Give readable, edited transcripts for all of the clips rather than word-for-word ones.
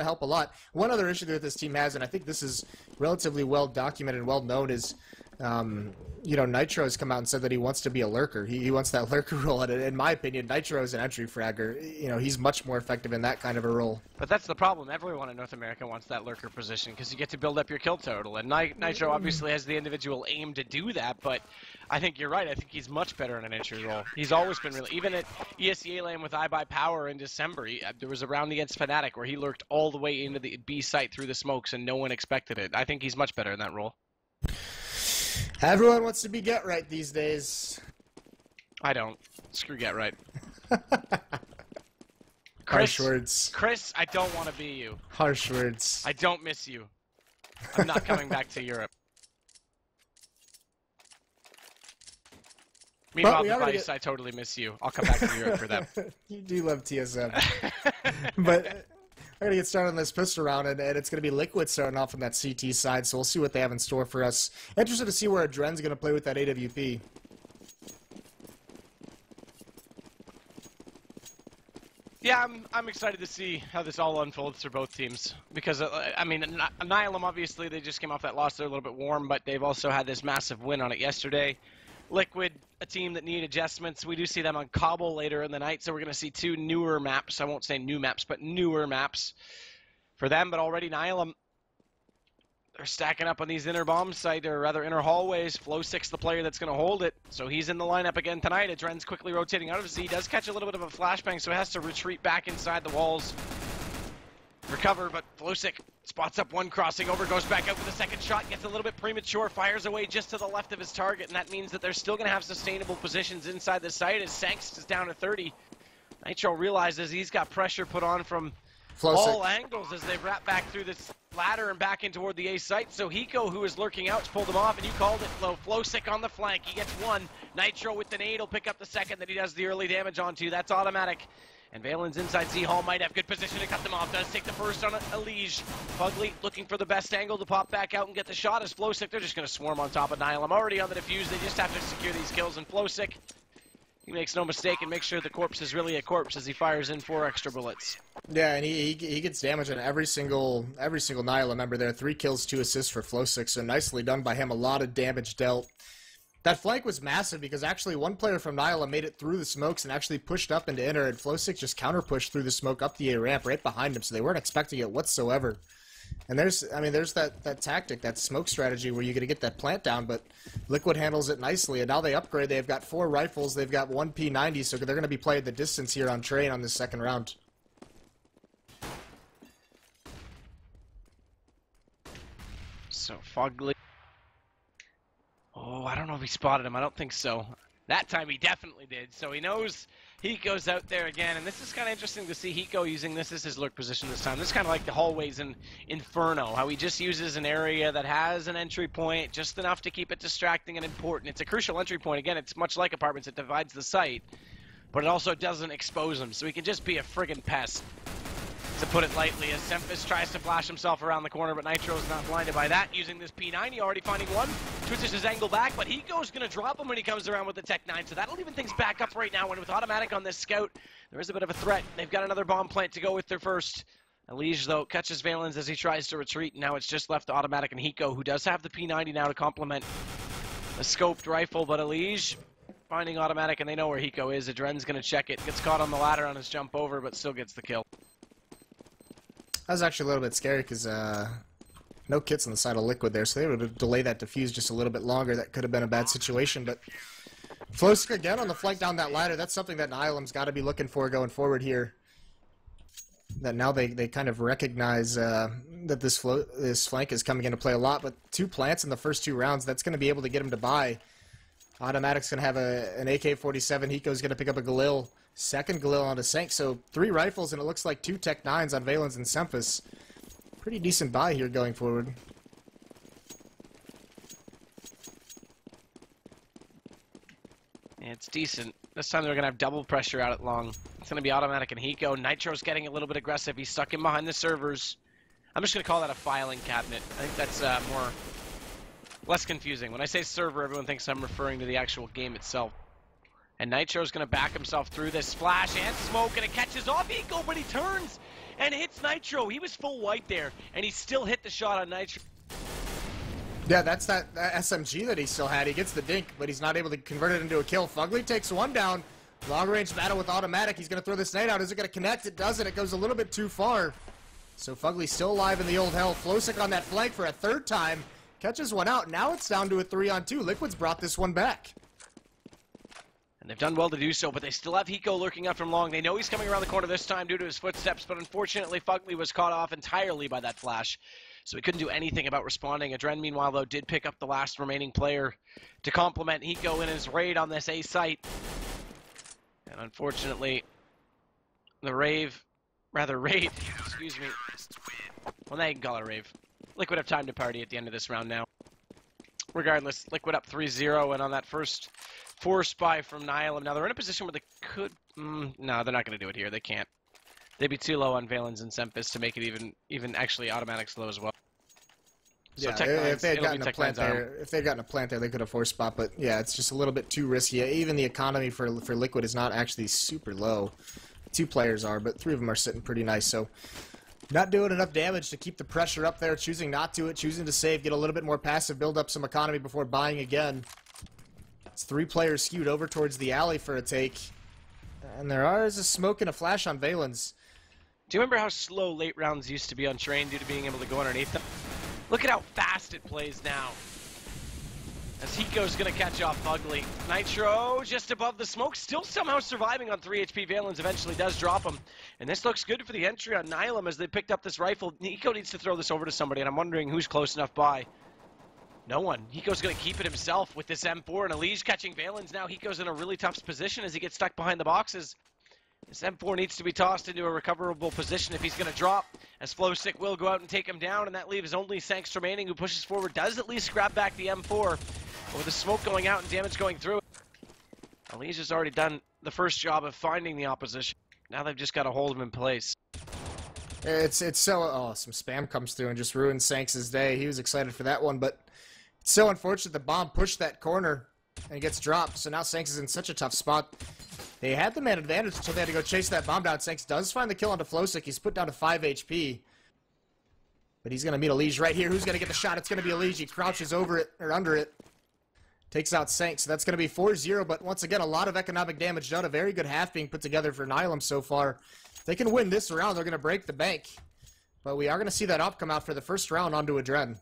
help a lot. One other issue that this team has, and I think this is relatively well documented and well known, is you know, Nitro has come out and said that he wants to be a lurker. He wants that lurker role, and in my opinion, Nitro is an entry fragger. You know, he's much more effective in that kind of a role. But that's the problem. Everyone in North America wants that lurker position because you get to build up your kill total. And Nitro obviously has the individual aim to do that, but I think you're right. I think he's much better in an entry role. He's always been really, even at ESEA lane with iBuyPower in December, there was a round against Fnatic where he lurked all the way into the B site through the smokes and no one expected it. I think he's much better in that role. Everyone wants to be Get Right these days. I don't. Screw Get Right. Harsh words. Chris, I don't want to be you. Harsh words. I don't miss you. I'm not coming back to Europe. Meanwhile, Device, I totally miss you. I'll come back to Europe for them. You do love TSM. But I'm going to get started on this pistol round, and it's going to be Liquid starting off on that CT side, so we'll see what they have in store for us. Interested to see where Adren's going to play with that AWP. Yeah, I'm excited to see how this all unfolds for both teams. Because, I mean, Nihilum, obviously, they just came off that loss. They're a little bit warm, but they've also had this massive win on it yesterday. Liquid, a team that need adjustments. We do see them on Cobble later in the night, so we're going to see two newer maps. I won't say new maps, but newer maps for them. But already Nihilum, they're stacking up on these inner bomb site, or rather inner hallways. Flow6, the player that's going to hold it. So he's in the lineup again tonight. Adren's quickly rotating out of Z. Does catch a little bit of a flashbang, so he has to retreat back inside the walls. Recover, but Flow6 spots up one, crossing over, goes back out with a second shot, gets a little bit premature, fires away just to the left of his target, and that means that they're still going to have sustainable positions inside the site as Sanks is down to 30. Nitro realizes he's got pressure put on from all angles as they wrap back through this ladder and back in toward the A site. So Hiko, who is lurking out, pulled him off, and you called it, Flo. Flow6 on the flank. He gets one. Nitro with the nade will pick up the second that he does the early damage onto. That's automatic. And Valen's inside Z-Hall might have good position to cut them off. Does take the first on Elige. Fugly looking for the best angle to pop back out and get the shot as Flow6. They're just going to swarm on top of Nihilum. Already on the defuse. They just have to secure these kills. And Flow6, he makes no mistake and makes sure the corpse is really a corpse as he fires in 4 extra bullets. Yeah, and he gets damage on every single Nihilum member there. 3 kills, 2 assists for Flow6. So nicely done by him. A lot of damage dealt. That flank was massive because actually one player from Nihilum made it through the smokes and actually pushed up into inner, and Flow6 just counter-pushed through the smoke up the A ramp right behind him, so they weren't expecting it whatsoever. And there's that tactic, that smoke strategy where you're going to get that plant down, but Liquid handles it nicely, and now they upgrade. They've got 4 rifles, they've got 1 P90, so they're going to be playing the distance here on Train on this second round. So Fugly. Oh, I don't know if he spotted him. I don't think so. That time he definitely did. So he knows Hiko's out there again. And this is kind of interesting to see Hiko using this as his lurk position this time. This is kind of like the hallways in Inferno, how he just uses an area that has an entry point, just enough to keep it distracting and important. It's a crucial entry point. Again, it's much like apartments. It divides the site, but it also doesn't expose him. So he can just be a friggin' pest, to put it lightly, as Semphis tries to flash himself around the corner, but Nitro is not blinded by that. Using this P90, already finding one. Twitches his angle back, but Hiko's going to drop him when he comes around with the Tech 9, so that'll even things back up right now. And with automatic on this scout, there is a bit of a threat. They've got another bomb plant to go with their first. Elige, though, catches Valens as he tries to retreat. Now it's just left to automatic and Hiko, who does have the P90 now to complement a scoped rifle, but Elige finding automatic, and they know where Hiko is. Adren's going to check it. Gets caught on the ladder on his jump over, but still gets the kill. That was actually a little bit scary because no kits on the side of Liquid there, so they would delay that defuse just a little bit longer. That could have been a bad situation, but Flow6 again on the flank down that ladder. That's something that Nihilum's got to be looking for going forward here. That now they kind of recognize that this flank is coming into play a lot, but 2 plants in the first 2 rounds, that's going to be able to get him to buy. Automatic's going to have an AK-47. Hiko's going to pick up a Galil. Second Galil on a Sank. So 3 rifles, and it looks like 2 Tech 9s on Valens and Semphis. Pretty decent buy here going forward. Yeah, it's decent. This time they're going to have double pressure out at long. It's going to be automatic and Hiko. Nitro's getting a little bit aggressive. He's stuck in behind the servers. I'm just going to call that a filing cabinet. I think that's less confusing. When I say server, everyone thinks I'm referring to the actual game itself. And Nitro's going to back himself through this flash and smoke, and it catches off Hiko, but he turns and hits Nitro. He was full white there, and he still hit the shot on Nitro. Yeah, that's that SMG that he still had. He gets the dink, but he's not able to convert it into a kill. Fugly takes one down. Long-range battle with automatic. He's going to throw this nade out. Is it going to connect? It doesn't. It goes a little bit too far. So Fugly's still alive in the old hell. Flowsick on that flank for a third time. Catches one out. Now it's down to a 3-on-2. Liquid's brought this one back. And they've done well to do so, but they still have Hiko lurking up from long. They know he's coming around the corner this time due to his footsteps, but unfortunately Fugly was caught off entirely by that flash. So he couldn't do anything about responding. Adren, meanwhile, though, did pick up the last remaining player to complement Hiko in his raid on this A site. And unfortunately, the raid, excuse me. Well, now you can call it a rave. Liquid have time to party at the end of this round now. Regardless, Liquid up 3-0, and on that first force buy from Nihilum. Now they're in a position where they could... no, they're not going to do it here. They can't. They'd be too low on Valens and Sempus to make it even actually automatic slow as well. So Yeah, if they had gotten a plant there, they could have forced spot. But yeah, it's just a little bit too risky. Even the economy for Liquid is not actually super low. 2 players are, but 3 of them are sitting pretty nice. So not doing enough damage to keep the pressure up there. Choosing not to, choosing to save, get a little bit more passive, build up some economy before buying again. It's 3 players skewed over towards the alley for a take. And there is a smoke and a flash on Valens. Do you remember how slow late rounds used to be on Train due to being able to go underneath them? Look at how fast it plays now. As Hiko's going to catch off Fugly. Nitro just above the smoke, still somehow surviving on 3 HP. Valens eventually does drop him. And this looks good for the entry on Nihilum as they picked up this rifle. Hiko needs to throw this over to somebody, and I'm wondering who's close enough by. No one. Hiko's going to keep it himself with this M4, and Elige catching Valens now. Hiko's in a really tough position as he gets stuck behind the boxes. This M4 needs to be tossed into a recoverable position if he's going to drop, as Flowsick will go out and take him down, and that leaves only Sanks remaining, who pushes forward, does at least grab back the M4, but with the smoke going out and damage going through it. Elige has already done the first job of finding the opposition. Now they've just got to hold him in place. It's so... Oh, some spam comes through and just ruins Sanks' day. He was excited for that one, but it's so unfortunate the bomb pushed that corner and gets dropped, so now Sanks is in such a tough spot. They had the man advantage until they had to go chase that bomb down. Sanks does find the kill onto Flowsick. He's put down to 5 HP. But he's going to meet Elige right here. Who's going to get the shot? It's going to be Elige. He crouches over it, or under it. Takes out Sanks. So that's going to be 4-0, but once again, a lot of economic damage done. A very good half being put together for Nihilum so far. If they can win this round, they're going to break the bank. But we are going to see that op come out for the first round onto Adren.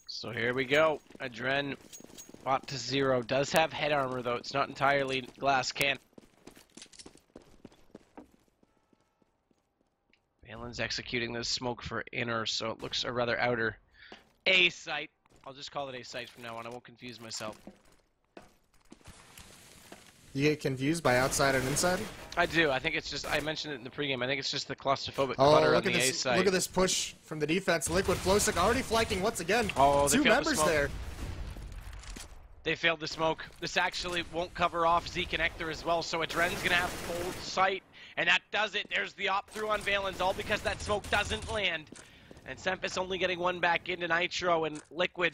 So here we go. Adren bought to 0. Does have head armor, though. It's not entirely glass can. Valen's executing this smoke for inner, so it looks, or rather outer. A site. I'll just call it A site from now on. I won't confuse myself. You get confused by outside and inside? I do. I think it's just, I mentioned it in the pregame, I think it's just the claustrophobic clutter on the A site. Look at this push from the defense. Liquid Flowsick already flanking once again. Oh, 2 members there. They failed the smoke. This actually won't cover off Z Connector as well, so Adren's going to have full sight, and that does it. There's the op through on Valens, all because that smoke doesn't land. And Sempus only getting one back into Nitro, and Liquid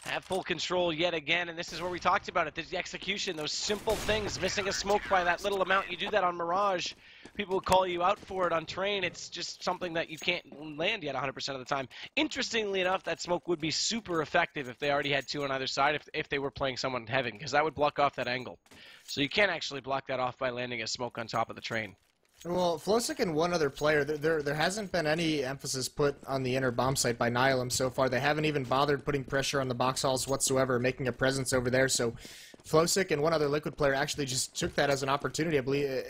have full control yet again, and this is where we talked about it. There's the execution, those simple things, missing a smoke by that little amount. You do that on Mirage, people will call you out for it on Train. It's just something that you can't land yet 100% of the time. Interestingly enough, that smoke would be super effective if they already had 2 on either side, if they were playing someone Heaven, because that would block off that angle. So you can't actually block that off by landing a smoke on top of the Train. Well, Flowsick and one other player, there hasn't been any emphasis put on the inner bomb site by Nihilum so far. They haven't even bothered putting pressure on the box halls whatsoever, making a presence over there. So Flowsick and one other Liquid player actually just took that as an opportunity, I believe,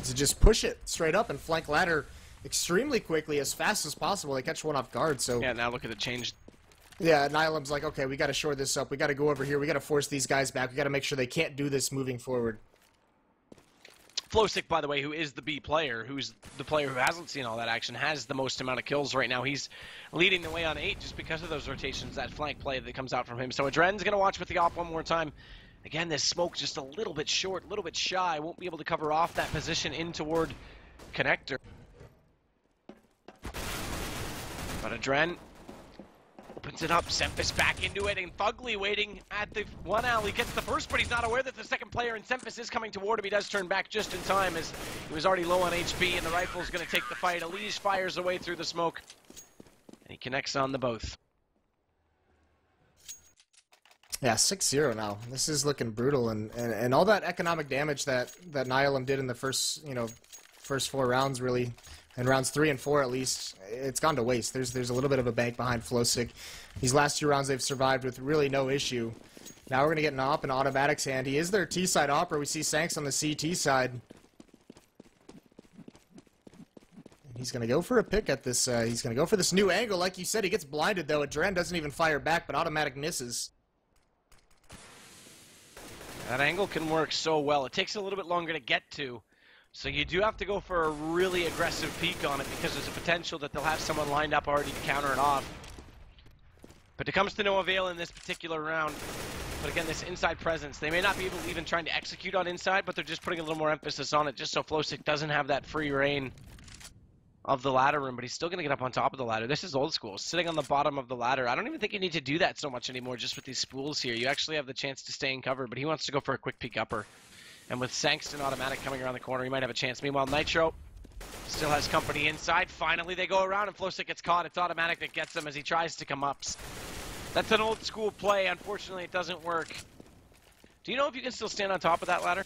to just push it straight up and flank ladder extremely quickly, as fast as possible. They catch one off guard. So yeah, now look at the change. Yeah, Nihilum's like, okay, we got to shore this up. We got to go over here. We got to force these guys back. We got to make sure they can't do this moving forward. Flowsick, by the way, who is the B player, who's the player who hasn't seen all that action, has the most amount of kills right now. He's leading the way on 8 just because of those rotations, that flank play that comes out from him. So Adren's going to watch with the op one more time. Again, this smoke just a little bit short, a little bit shy. Won't be able to cover off that position in toward Connector. But Adren will Opens it up, Semphis back into it, and Fugly waiting at the one alley. Gets the first, but he's not aware that the second player, and Semphis is coming toward him. He does turn back just in time as he was already low on HP, and the rifle's going to take the fight. Elise fires away through the smoke, and he connects on the both. Yeah, 6-0 now. This is looking brutal, and all that economic damage that Nihilum did in the first, first 4 rounds, really, and rounds 3 and 4 at least, it's gone to waste. There's a little bit of a bank behind Flowsick. These last 2 rounds they've survived with really no issue. Now we're going to get an op in Automatic's hand. He is their T-side opper. We see Sanks on the CT side. He's going to go for a pick at this. He's going to go for this new angle. Like you said, he gets blinded, though. Adren doesn't even fire back, but Automatic misses. That angle can work so well. It takes a little bit longer to get to. So you do have to go for a really aggressive peek on it because there's a potential that they'll have someone lined up already to counter it off. But it comes to no avail in this particular round. But again, this inside presence, they may not be able to even trying to execute on inside, but they're just putting a little more emphasis on it just so Flowsick doesn't have that free reign of the ladder room, but he's still going to get up on top of the ladder. This is old school, sitting on the bottom of the ladder. I don't even think you need to do that so much anymore just with these spools here. You actually have the chance to stay in cover, but he wants to go for a quick peek upper. And with Sanks and Automatic coming around the corner, he might have a chance. Meanwhile, Nitro still has company inside. Finally, they go around, and Flowsick gets caught. It's Automatic that gets him as he tries to come up. That's an old school play. Unfortunately, it doesn't work. Do you know if you can still stand on top of that ladder?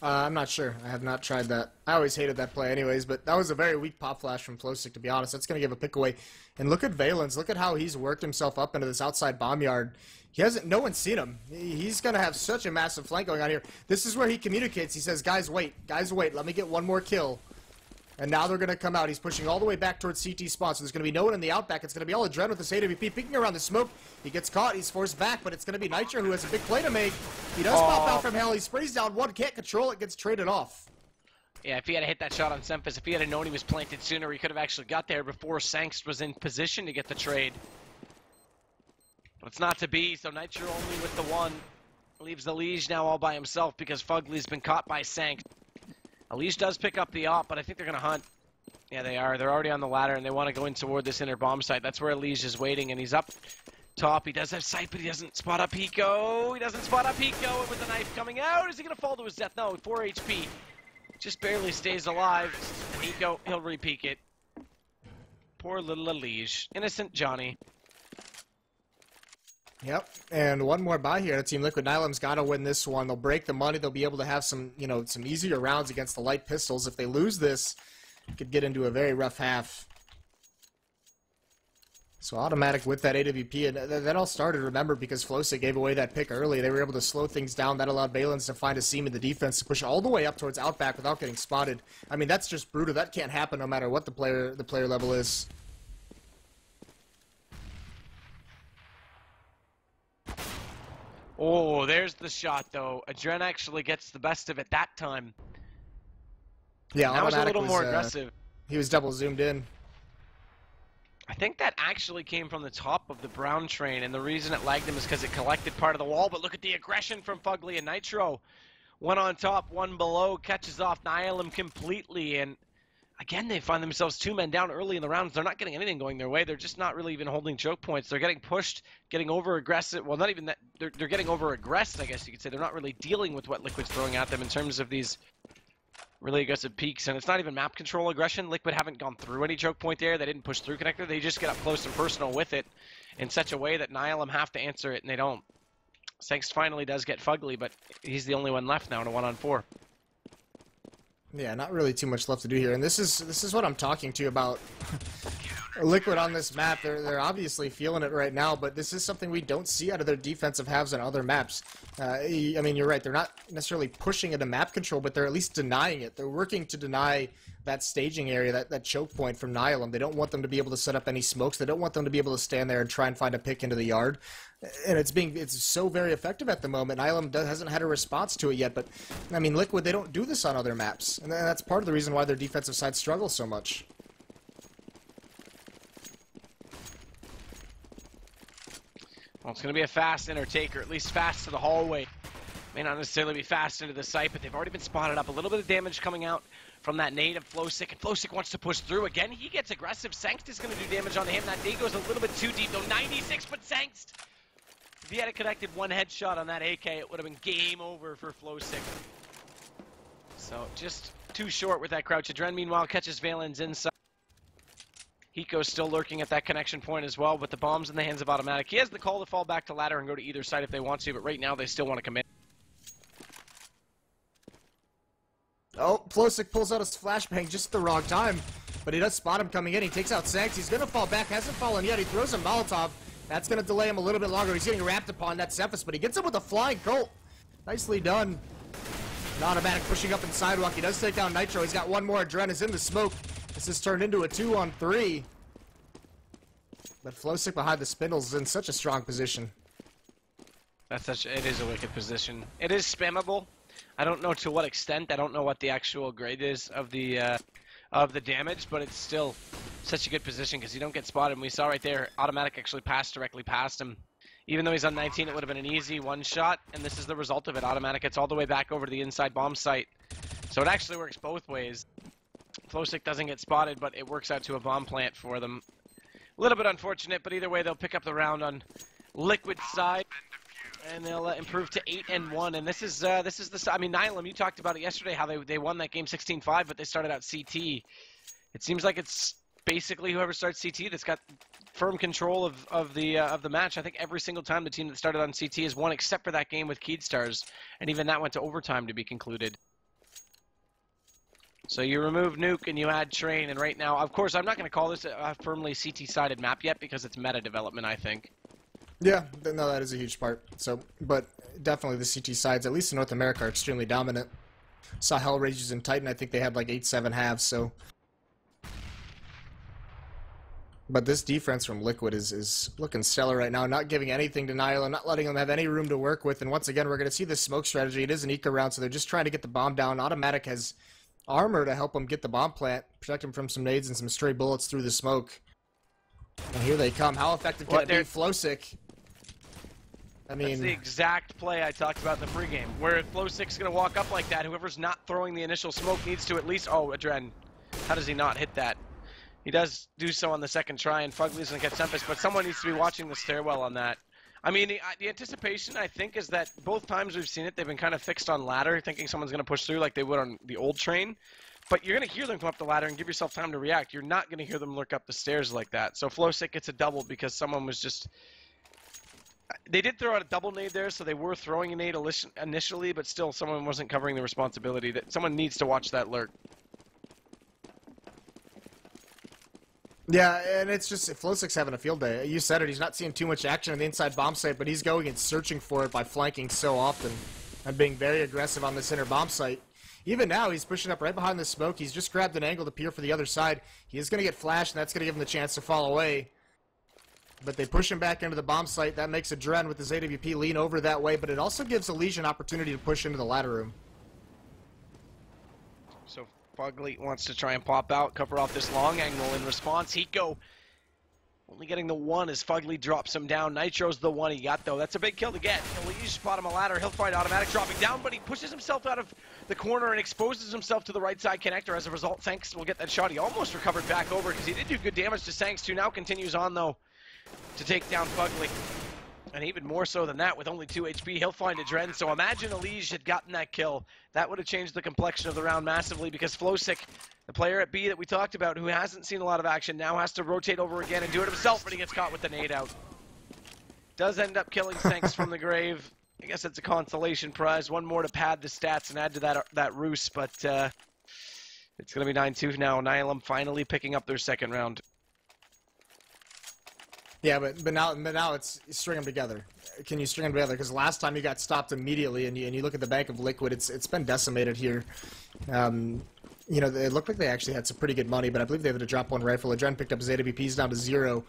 I'm not sure. I have not tried that. I always hated that play anyways, but that was a very weak pop flash from Flowsick, to be honest. That's going to give a pick away. And look at Valens. Look at how he's worked himself up into this outside bomb yard. No one's seen him. He's going to have such a massive flank going on here. This is where he communicates. He says, guys, wait. Let me get one more kill. And now they're going to come out. He's pushing all the way back towards CT spawn, so there's going to be no one in the outback. It's going to be all Adren with this AWP peeking around the smoke. He gets caught. He's forced back, but it's going to be Nitro who has a big play to make. He does pop out from hell. He sprays down one, can't control it, gets traded off. Yeah, if he had hit that shot on Semphis, if he had known he was planted sooner, he could have actually got there before Sanks was in position to get the trade. But it's not to be, so Nitro only with the one. Leaves the Liege now all by himself because Fugly's been caught by Sanks. Liege does pick up the op, but I think they're going to hunt. Yeah, they are. They're already on the ladder, and they want to go in toward this inner bomb site. That's where Liege is waiting, and he's up top. He does have sight, but he doesn't spot up Pico. He doesn't spot up Pico, and with the knife coming out, is he going to fall to his death? No, 4 HP. Just barely stays alive. And Pico, he'll re-peek it. Poor little Liege. Innocent Johnny. Yep, and one more buy here. Team Liquid. Nihilum's got to win this one. They'll break the money. They'll be able to have some, some easier rounds against the light pistols. If they lose this, it could get into a very rough half. So Automatic with that AWP, and that all started, remember, because Flowsick gave away that pick early. They were able to slow things down. That allowed Valens to find a seam in the defense to push all the way up towards Outback without getting spotted. I mean, that's just brutal. That can't happen no matter what the player level is. Oh, there's the shot, though. Adren actually gets the best of it that time. Yeah, that was a little more aggressive. He was double zoomed in. I think that actually came from the top of the brown train, and the reason it lagged him is because it collected part of the wall. But look at the aggression from Fugly and Nitro. One on top, one below, catches off Nihilum completely, and again, they find themselves 2 men down early in the rounds. They're not getting anything going their way. They're just not really even holding choke points. They're getting pushed, getting over-aggressive. Well, not even that. They're getting over-aggressed, I guess you could say. They're not really dealing with what Liquid's throwing at them in terms of these really aggressive peaks. And it's not even map control aggression. Liquid haven't gone through any choke point there. They didn't push through connector. They just get up close and personal with it in such a way that Nihilum have to answer it, and they don't. Sanks finally does get Fugly, but he's the only one left now in a 1-on-4. Yeah, not really too much left to do here, and this is what I'm talking to you about. Liquid on this map, they're obviously feeling it right now, but this is something we don't see out of their defensive halves on other maps. I mean, you're right, they're not necessarily pushing into map control, but they're at least denying it. They're working to deny that staging area, that choke point from Nihilum. They don't want them to be able to set up any smokes. They don't want them to be able to stand there and try and find a pick into the yard. And it's so very effective at the moment. Nihilum hasn't had a response to it yet, but I mean, Liquid, they don't do this on other maps, and that's part of the reason why their defensive side struggles so much. Well, it's going to be a fast inner taker, at least fast to the hallway. May not necessarily be fast into the site, but they've already been spotted up. A little bit of damage coming out from that nade of Flowsick, and Flowsick wants to push through again. He gets aggressive. Sangst is going to do damage on him. That nade goes a little bit too deep, though. 96, but Sangst, if he had connected one headshot on that AK, it would have been game over for Flowsick. So just too short with that crouch. Adren, meanwhile, catches Valen's inside. Hiko's still lurking at that connection point as well, but the bomb's in the hands of Automatic. He has the call to fall back to ladder and go to either side if they want to, but right now they still want to commit. Oh, Flowsick pulls out his flashbang just at the wrong time, but he does spot him coming in. He takes out Sangst. He's going to fall back. Hasn't fallen yet. He throws a Molotov. That's going to delay him a little bit longer. He's getting wrapped upon that Cephas, but he gets him with a flying Colt. Nicely done. An Automatic pushing up in Sidewalk. He does take down Nitro. He's got one more. Adren is in the smoke. This has turned into a 2-on-3. But Flowsick behind the spindles is in such a strong position. It is a wicked position. It is spammable. I don't know to what extent. I don't know what the actual grade is of the damage, but it's still such a good position because you don't get spotted. And we saw right there, Automatic actually passed directly past him. Even though he's on 19, it would have been an easy one shot, and this is the result of it. Automatic gets all the way back over to the inside bomb site. So it actually works both ways. Flowsick doesn't get spotted, but it works out to a bomb plant for them. A little bit unfortunate, but either way, they'll pick up the round on Liquid's side, and they'll improve to 8-1. And this is the. I mean, Nihilum, you talked about it yesterday, how they won that game 16-5, but they started out CT. It seems like it's basically whoever starts CT that's got firm control of the match. I think every single time the team that started on CT has won, except for that game with Keydstars, and even that went to overtime to be concluded. So you remove Nuke and you add Train, and right now, of course, I'm not going to call this a firmly CT-sided map yet because it's meta development, I think. Yeah, no, that is a huge part. So, but definitely the CT sides, at least in North America, are extremely dominant. Saw Hellrages and Titan, I think they had like 8-7 halves, so. But this defense from Liquid is looking stellar right now, not giving anything to Nihilum, not letting them have any room to work with, and once again, we're going to see this smoke strategy. It is an eco round, so they're just trying to get the bomb down. Automatic has armor to help him get the bomb plant, protect him from some nades and some stray bullets through the smoke. And here they come. How effective can it be? Flowsick. I mean, that's the exact play I talked about in the pregame, where if Flowsick's going to walk up like that, whoever's not throwing the initial smoke needs to at least... Oh, Adren, how does he not hit that? He does do so on the second try, and Fugly's going to get Tempest, but someone needs to be watching the stairwell on that. I mean, the anticipation, I think, is that both times we've seen it, they've been kind of fixed on ladder, thinking someone's going to push through like they would on the old train. But you're going to hear them come up the ladder and give yourself time to react. You're not going to hear them lurk up the stairs like that. So Flowsick gets a double because someone was just... They did throw out a double nade there, so they were throwing a nade initially, but still someone wasn't covering the responsibility. That someone needs to watch that lurk. Yeah, and it's just, Flowsick's having a field day. You said it, he's not seeing too much action on the inside bomb site, but he's going and searching for it by flanking so often and being very aggressive on this inner bomb site. Even now, he's pushing up right behind the smoke. He's just grabbed an angle to peer for the other side. He is going to get flashed, and that's going to give him the chance to fall away. But they push him back into the bomb site. That makes Adren with his AWP lean over that way, but it also gives Elysian an opportunity to push into the ladder room. So Fugly wants to try and pop out, cover off this long angle. In response, Hiko only getting the one as Fugly drops him down. Nitro's the one he got, though. That's a big kill to get. Elysian spot him a ladder. He'll find Automatic dropping down, but he pushes himself out of the corner and exposes himself to the right side connector. As a result, Sangst will get that shot. He almost recovered back over because he did do good damage to Sangst, who now continues on, though, to take down Fugly. And even more so than that, with only 2 HP, he'll find Adren. So imagine Elysian had gotten that kill. That would have changed the complexion of the round massively, because Flowsick, the player at B that we talked about, who hasn't seen a lot of action, now has to rotate over again and do it himself, but he gets caught with the nade out. Does end up killing Sangst from the grave. I guess it's a consolation prize. One more to pad the stats and add to that ruse, but it's going to be 9-2 now. Nihilum finally picking up their second round. Yeah, but now it's string them together. Can you string them together? Because last time you got stopped immediately, and you look at the bank of Liquid, it's been decimated here. You know, it looked like they actually had some pretty good money, but I believe they had to drop one rifle. Adren picked up his AWPs down to 0.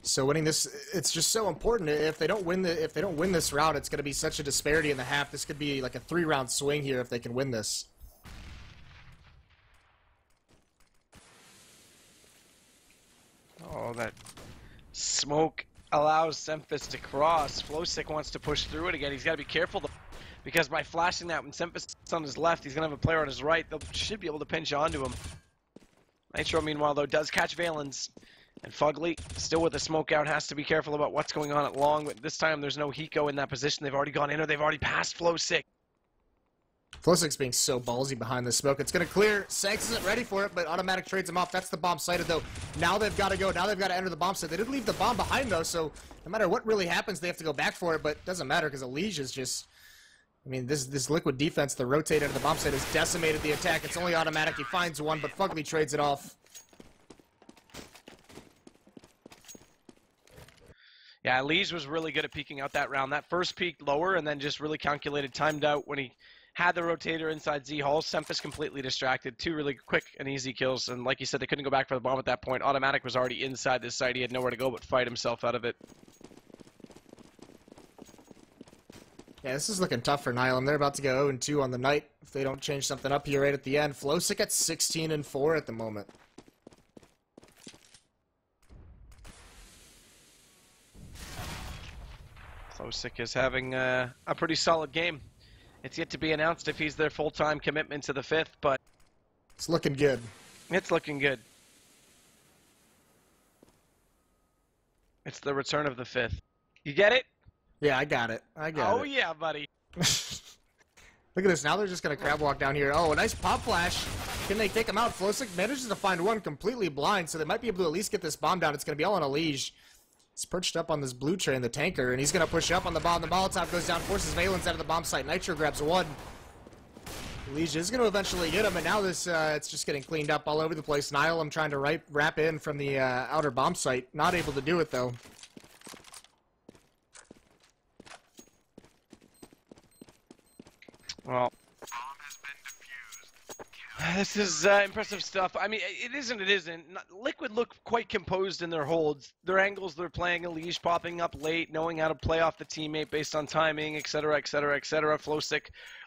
So winning this, it's just so important. If they don't win this round, it's going to be such a disparity in the half. This could be like a 3-round swing here if they can win this. Oh, that smoke allows Semphis to cross. Flowsick wants to push through it again. He's got to be careful. Because by flashing that when Sempus is on his left, he's going to have a player on his right. They should be able to pinch onto him. Nitro, meanwhile, though, does catch Valens. And Fugly, still with the smoke out, has to be careful about what's going on at long. But this time, there's no Hiko in that position. They've already gone in, or they've already passed Flow6. Flow6 being so ballsy behind the smoke. It's going to clear. Sanks isn't ready for it, but Automatic trades him off. That's the bomb sighted, though. Now they've got to go. Now they've got to enter the bomb site. They did leave the bomb behind, though, so no matter what really happens, they have to go back for it, but it doesn't matter because Elige is just... I mean, this Liquid defense, the rotate into the bomb site, has decimated the attack. It's only Automatic. He finds one, but Fugly trades it off. Yeah, Elige was really good at peeking out that round. That first peak lower and then just really calculated, timed out when he had the rotator inside Z Hall. Sempus completely distracted. Two really quick and easy kills. And like you said, they couldn't go back for the bomb at that point. Automatic was already inside this site. He had nowhere to go but fight himself out of it. Yeah, this is looking tough for Nihilum. They're about to go 0-2 on the night if they don't change something up here right at the end. Flow6 at 16-4 at the moment. Flow6 is having a pretty solid game. It's yet to be announced if he's their full-time commitment to the 5th, but... It's looking good. It's looking good. It's the return of the 5th. You get it? Yeah, I got it. I got it. Oh, yeah, buddy. Look at this. Now they're just going to crab walk down here. Oh, a nice pop flash. Can they take him out? Flow6 manages to find one completely blind, so they might be able to at least get this bomb down. It's going to be all on Elige. He's perched up on this blue train, the tanker, and he's going to push up on the bomb. The Molotov goes down, forces Valens out of the bomb site. Nitro grabs one. Elige is going to eventually get him, and now this it's just getting cleaned up all over the place. Nihilum trying to wrap in from the outer bomb site. Not able to do it, though. Well, this is impressive stuff. I mean, it isn't. Liquid look quite composed in their holds. Their angles, they're playing Elige popping up late, knowing how to play off the teammate based on timing, etc., etc., etc. Flow6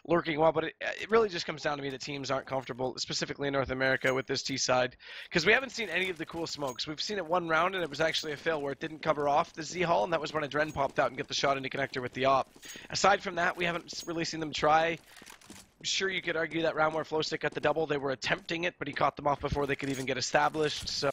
lurking well, but it really just comes down to me that teams aren't comfortable, specifically in North America, with this T side. Because we haven't seen any of the cool smokes. We've seen it one round, and it was actually a fail where it didn't cover off the Z-Hall, and that was when a Dren popped out and get the shot into connector with the op. Aside from that, we haven't really seen them try. Sure, you could argue that round where Flow6 got the double, they were attempting it, but he caught them off before they could even get established. So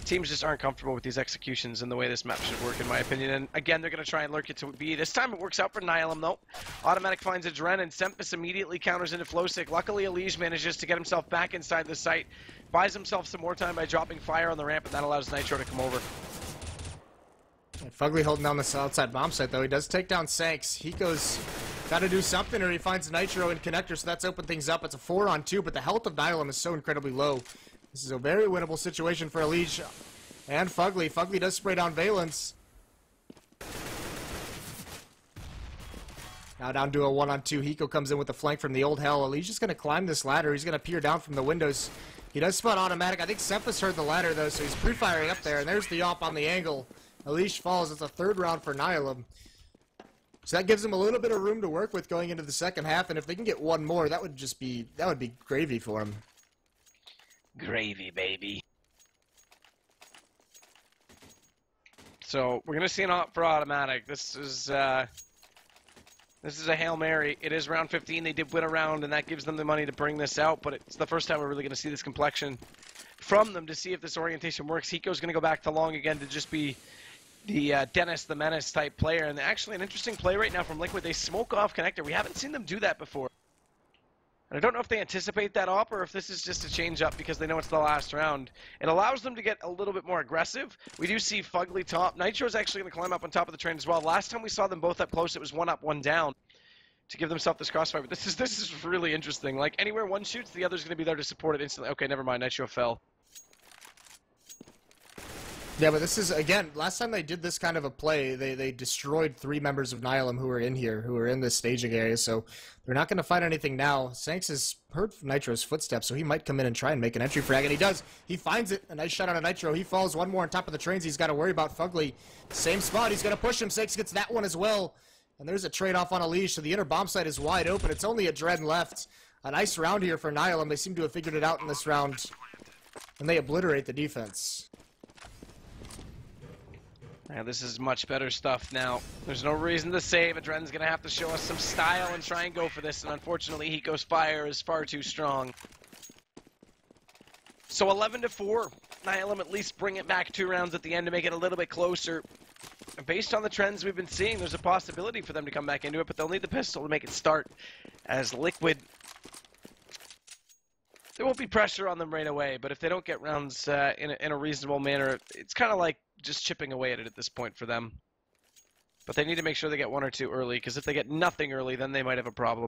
teams just aren't comfortable with these executions and the way this map should work, in my opinion. And again, they're going to try and lurk it to B. This time it works out for Nihilum, though. Automatic finds a Dren, and Sempus immediately counters into Flow6. Luckily, Elige manages to get himself back inside the site, buys himself some more time by dropping fire on the ramp, and that allows Nitro to come over. Fugly holding down the outside bomb site, though. He does take down Sanks. Hiko's got to do something, or he finds Nitro in connector, so that's opened things up. It's a 4-on-2, but the health of Nihilum is so incredibly low. This is a very winnable situation for Elige and Fugly. Fugly does spray down Valens. Now down to a 1-on-2. Hiko comes in with the flank from the old hell. Elige's just going to climb this ladder. He's going to peer down from the windows. He does spot Automatic. I think Sempus heard the ladder, though, so he's pre-firing up there, and there's the op on the angle. Elige falls. It's a third round for Nihilum. So that gives them a little bit of room to work with going into the second half, and if they can get one more, that would be gravy for them. Gravy, baby. So we're gonna see an op for Automatic. This is a Hail Mary. It is round 15. They did win a round, and that gives them the money to bring this out. But it's the first time we're really gonna see this complexion from them to see if this orientation works. Hiko's gonna go back to long again to just be the Dennis the Menace type player, and actually an interesting play right now from Liquid. They smoke off connector. We haven't seen them do that before. And I don't know if they anticipate that op or if this is just a change up because they know it's the last round. It allows them to get a little bit more aggressive. We do see Fugly top. Nitro's actually going to climb up on top of the train as well. Last time we saw them both up close, it was one up, one down to give themselves this crossfire. But this is really interesting. Like anywhere one shoots, the other's going to be there to support it instantly. Okay, never mind. Nitro fell. Yeah, but this is, again, last time they did this kind of a play, they destroyed 3 members of Nihilum who were in here, who were in this staging area, so they're not going to find anything now. Sanks has heard Nitro's footsteps, so he might come in and try and make an entry frag, and he does. He finds it. A nice shot on a Nitro. He falls one more on top of the trains. He's got to worry about Fugly. Same spot. He's going to push him. Sanks gets that one as well, and there's a trade-off on Elige, so the inner bomb site is wide open. It's only a Dren left. A nice round here for Nihilum. They seem to have figured it out in this round, and they obliterate the defense. Yeah, this is much better stuff now. There's no reason to save. Adren's going to have to show us some style and try and go for this, and unfortunately, Hiko's fire is far too strong. So 11-4. Nihilum at least bring it back 2 rounds at the end to make it a little bit closer. Based on the trends we've been seeing, there's a possibility for them to come back into it, but they'll need the pistol to make it start. As Liquid, there won't be pressure on them right away, but if they don't get rounds in a reasonable manner, it's kind of like just chipping away at it at this point for them. But they need to make sure they get 1 or 2 early, because if they get nothing early, then they might have a problem.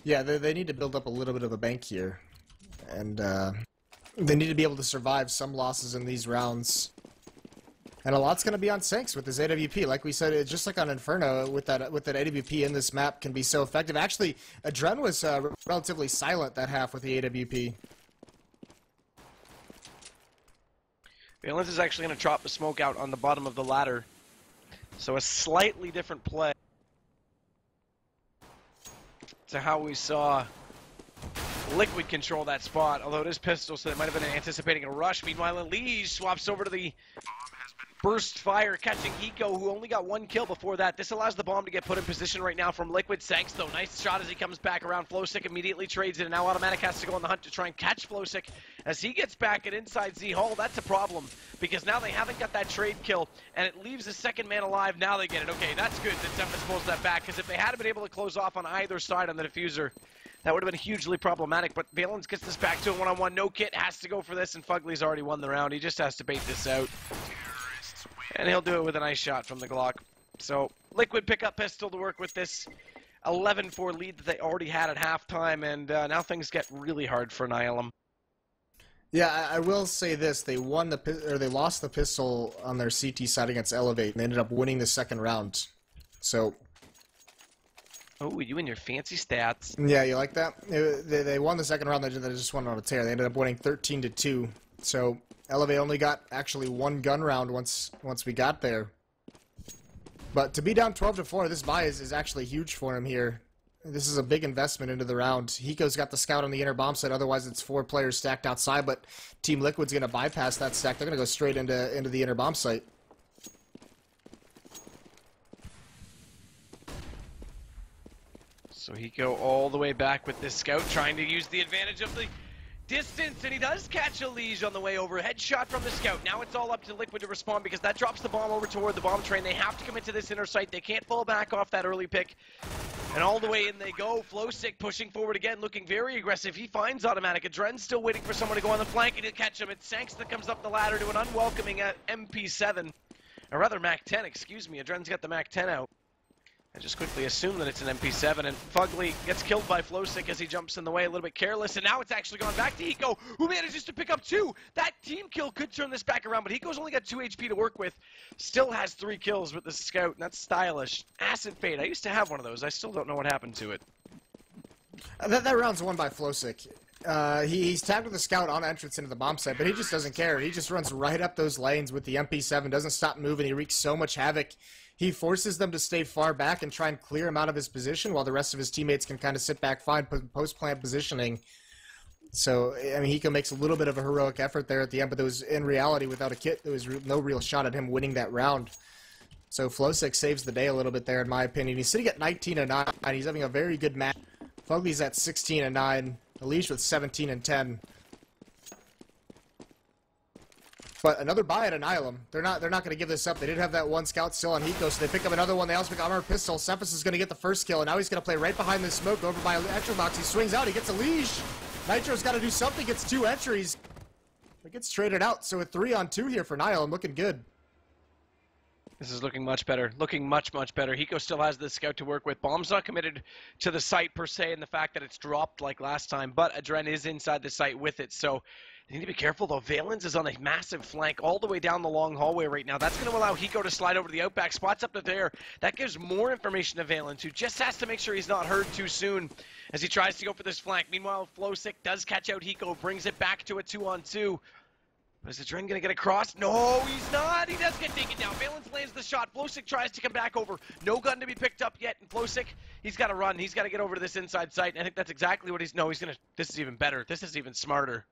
Yeah, they need to build up a little bit of a bank here. And they need to be able to survive some losses in these rounds. And a lot's going to be on Sinks with this AWP. Like we said, it's just like on Inferno, with that AWP in this map can be so effective. Actually, Adren was relatively silent that half with the AWP. Valence is actually going to drop the smoke out on the bottom of the ladder. So a slightly different play to how we saw Liquid control that spot, although it is pistol, so they might have been anticipating a rush. Meanwhile, Elise swaps over to the burst fire, catching Hiko, who only got 1 kill before that. This allows the bomb to get put in position right now from Liquid. Sanks, though, nice shot as he comes back around. Flowsick immediately trades it, and now Automatic has to go on the hunt to try and catch Flowsick. As he gets back at inside Z Hall, that's a problem, because now they haven't got that trade kill, and it leaves a second man alive. Now they get it. Okay, that's good that Zephyr pulls that back, because if they hadn't been able to close off on either side on the diffuser, that would have been hugely problematic. But Valence gets this back to a one-on-one. No Kit has to go for this, and Fugly's already won the round. He just has to bait this out. And he'll do it with a nice shot from the Glock. So, Liquid pick up pistol to work with this 11-4 lead that they already had at halftime, and now things get really hard for Nihilum. Yeah, I will say this: they lost the pistol on their CT side against Elevate, and they ended up winning the second round. So, oh, you and your fancy stats. yeah, you like that? They won the second round. They just went on a tear. They ended up winning 13-2. So Elevate only got actually 1 gun round once we got there. But to be down 12-4, this buy is actually huge for him here. This is a big investment into the round. Hiko's got the scout on the inner bomb site, otherwise it's 4 players stacked outside, but Team Liquid's going to bypass that stack. They're going to go straight into the inner bomb site. So Hiko all the way back with this scout, trying to use the advantage of the distance, and he does catch a Liege on the way over. Headshot from the scout. Now it's all up to Liquid to respond, because that drops the bomb over toward the bomb train. They have to commit to this inner site. They can't fall back off that early pick. And all the way in they go. Flowsick pushing forward again, looking very aggressive. He finds Automatic. Adren's still waiting for someone to go on the flank and to catch him. It's Sanks that comes up the ladder to an unwelcoming MP7. Or rather, Mac-10, excuse me. Adren's got the Mac-10 out. I just quickly assume that it's an MP7, and Fugly gets killed by Flowsick as he jumps in the way a little bit careless, and now it's actually gone back to Hiko, who manages to pick up 2. That team kill could turn this back around, but Hiko's only got 2 HP to work with. Still has 3 kills with the scout, and that's stylish. Acid Fade, I used to have one of those. I still don't know what happened to it. That round's won by Flowsick. He's tagged with the scout on entrance into the bomb site, but he just doesn't care. He just runs right up those lanes with the MP7, doesn't stop moving. He wreaks so much havoc. He forces them to stay far back and try and clear him out of his position, while the rest of his teammates can kind of sit back fine, post-plant positioning. So, I mean, Hiko makes a little bit of a heroic effort there at the end, but there was, in reality, without a kit, there was no real shot at him winning that round. So Flowsick saves the day a little bit there, in my opinion. He's sitting at 19-9. He's having a very good match. Fugly's at 16-9. Elish with 17-10. But another buy at Nihilum. They're not going to give this up. They did have that 1 scout still on Hiko, so they pick up another one. They also pick up Armor Pistol. Cephas is going to get the first kill, and now he's going to play right behind the smoke over by Electrobox. He swings out. He gets a leash. Nitro's got to do something. Gets 2 entries. It gets traded out. So a 3-on-2 here for Nihilum. Looking good. This is looking much better. Looking much, much better. Hiko still has the scout to work with. Bomb's not committed to the site per se, and the fact that it's dropped like last time, but Adren is inside the site with it, so they need to be careful, though. Valence is on a massive flank all the way down the long hallway right now. That's going to allow Hiko to slide over to the outback. Spots up to there. That gives more information to Valence, who just has to make sure he's not heard too soon as he tries to go for this flank. Meanwhile, Flowsick does catch out Hiko, brings it back to a 2-on-2. But is Adren going to get across? No, he's not. He does get taken down. Valence lands the shot. Flowsick tries to come back over. No gun to be picked up yet. And Flowsick, he's got to run. He's got to get over to this inside site. And I think that's exactly what he's... No, he's going to... This is even better. This is even smarter.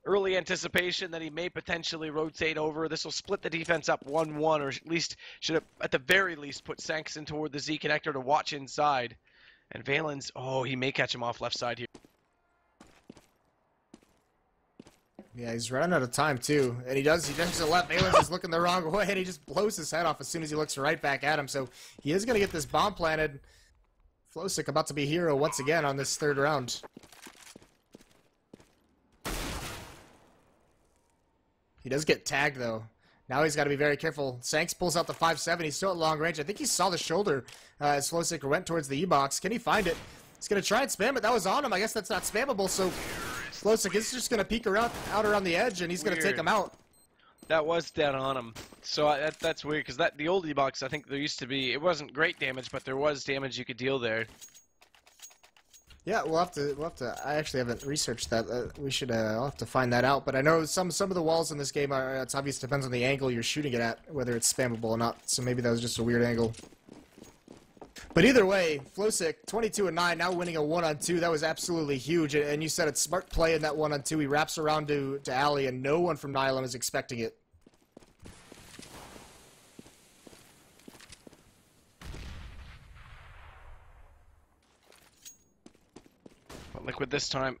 early anticipation that he may potentially rotate over. This will split the defense up 1-1, or at least should have, at the very least, put Sankson toward the Z connector to watch inside. And Valen's, oh, he may catch him off left side here. Yeah, he's running out of time, too. And he jumps to the left. Valen's just looking the wrong way, and he just blows his head off as soon as he looks right back at him. So he is going to get this bomb planted. Flosick about to be hero once again on this third round. He does get tagged, though. Now he's got to be very careful. Sanks pulls out the 5.7. He's still at long range. I think he saw the shoulder as Flosick went towards the E-box. Can he find it? He's going to try and spam it. That was on him. I guess that's not spammable, so Flosick is just going to peek around, out around the edge, and he's going to take him out. That was dead on him. So that's weird, because the old E-box, I think there used to be, it wasn't great damage, but there was damage you could deal there. Yeah, we'll have to. I actually haven't researched that. I'll have to find that out. But I know some of the walls in this game are. It's obvious depends on the angle you're shooting it at, whether it's spammable or not. So maybe that was just a weird angle. But either way, Flosick 22-9, now winning a 1-on-2. That was absolutely huge. And you said it's smart play in that 1-on-2. He wraps around to Ali, and no one from Nihilum is expecting it. Liquid this time.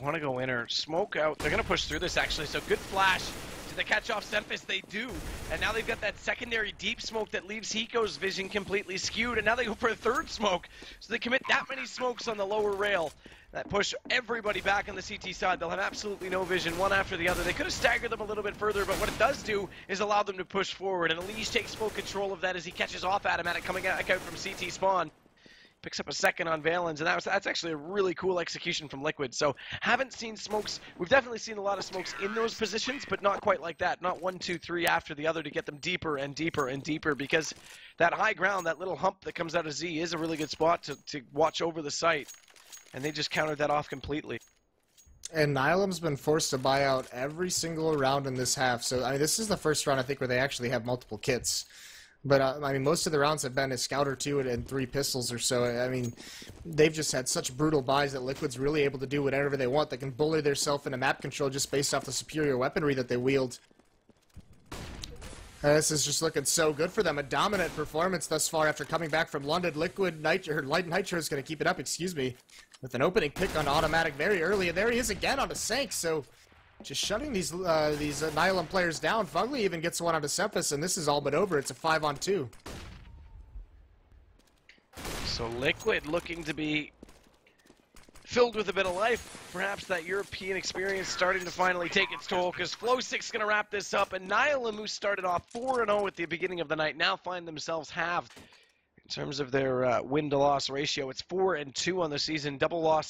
Want to go in or smoke out. They're going to push through this, actually. So good flash. Did they catch off Semphis? They do. And now they've got that secondary deep smoke that leaves Hiko's vision completely skewed. And now they go for a third smoke. So they commit that many smokes on the lower rail. That push everybody back on the CT side. They'll have absolutely no vision, one after the other. They could have staggered them a little bit further, but what it does do is allow them to push forward. And Elise takes full control of that as he catches off Automatic coming out from CT spawn. Picks up a second on Valens, and that's actually a really cool execution from Liquid. So haven't seen smokes. We've definitely seen a lot of smokes in those positions, but not quite like that. Not 1, 2, 3 after the other to get them deeper and deeper and deeper, because that high ground, that little hump that comes out of Z is a really good spot to watch over the site. And they just countered that off completely. And Nihilum's been forced to buy out every single round in this half. So, I mean, this is the first round, I think, where they actually have multiple kits. But, I mean, most of the rounds have been a scout or two and 3 pistols or so. I mean, they've just had such brutal buys that Liquid's really able to do whatever they want. They can bully themselves into map control just based off the superior weaponry that they wield. This is just looking so good for them. A dominant performance thus far after coming back from London. Liquid Light Nitro is going to keep it up, with an opening pick on Automatic very early. And there he is again on a Sank, so just shutting these Nihilum players down. Fugly even gets one onto Semphis, and this is all but over. It's a 5-on-2. So Liquid looking to be filled with a bit of life. Perhaps that European experience starting to finally take its toll, because Flosick's going to wrap this up. And Nihilum, who started off 4-0 at the beginning of the night, now find themselves halved in terms of their win-to-loss ratio. It's 4-2 on the season, double loss